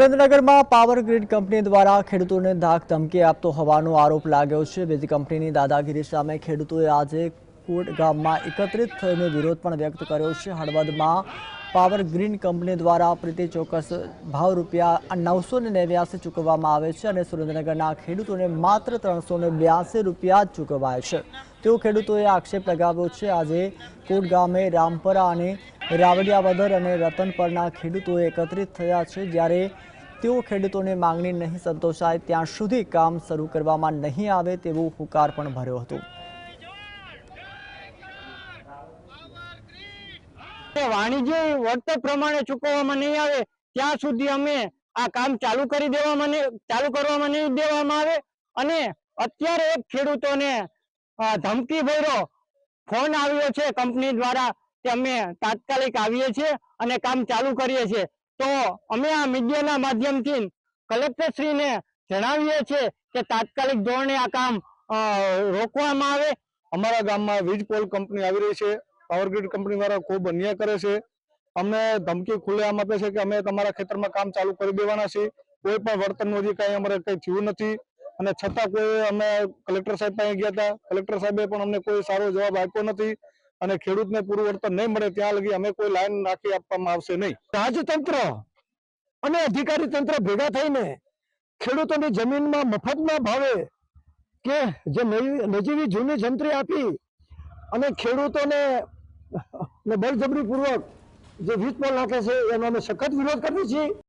સુરેન્દ્રનગરમાં power grid company દ્વારા ખેડૂતોને ધાક ધમકી આપતો હોવાનો આરોપ લાગ્યો છે। વીજ કંપનીની દાદાગીરી સામે ખેડૂતોએ આજે કોટ ગામમાં એકત્રિત થઈને વિરોધ પણ વ્યક્ત કર્યો છે। હળવદમાં પાવર ગ્રીડ કંપની દ્વારા પ્રતિ ચોક્કસ ભાવ ₹989 ચૂકવવામાં આવે છે અને સુરેન્દ્રનગરના ખેડૂતોને માત્ર ₹382 જ ચૂકવાય છે તેવો ખેડૂતોએ આક્ષેપ લગાવ્યો છે। આજે કોટ ગામે રામપરા અને રાવડિયાવદર અને રતનપરના ખેડૂતોએ એકત્રિત થયા છે, જ્યારે તેઓ ખેડૂતોની માંગણી નહીં સંતોષાય ત્યાં સુધી કામ શરૂ કરવામાં નહીં આવે તેવો હુંકાર પણ ભર્યો હતો। વાણિજ્ય વળતર પ્રમાણે ચૂકવવામાં નહીં આવે ત્યાં સુધી અમે આ કામ ચાલુ કરવામાં નહીં દેવામાં આવે। અને અત્યારે એક ખેડૂતોને ધમકી ભર્યો ફોન આવ્યો છે કંપની દ્વારા કે અમે તાત્કાલિક આવીએ છીએ અને કામ ચાલુ કરીએ છીએ। તો અમે આ મીડિયાના માધ્યમથી કલેક્ટરશ્રીને જણાવીએ છીએ કે તાત્કાલિક ધોરણે આ કામ રોકવામાં આવે। અમારા ગામમાં વીજ પોલ કંપની આવી રહી છે। પાવર ગ્રીડ કંપની દ્વારા ખૂબ અન્યાય કરે છે। અમને ધમકી ખુલ્લેઆમ આપે છે કે અમે તમારા ખેતરમાં કામ ચાલુ કરી દેવાના છીએ। કોઈ પણ વર્તનનું હજી કાંઈ અમારે કંઈ થયું નથી અને છતાં કોઈ અમે કલેક્ટર સાહેબ પાસે ગયા હતા। કલેક્ટર સાહેબે પણ અમને કોઈ સારો જવાબ આપ્યો નથી અને ખેડૂતને પૂરું વળતર નહીં મળે ત્યાં લગી અમે કોઈ લાઈન નાખી આપવામાં આવશે નહીં। રાજતંત્ર અને અધિકારી તંત્ર ભેગા થઈને ખેડૂતોની જમીનમાં મફતના ભાવે કે જે નજીવી જૂની જંત્રી આપી અને ખેડૂતોને બળજબરીપૂર્વક જે વીજ પોલ નાખે છે એનો અમે સખત વિરોધ કરીએ છીએ।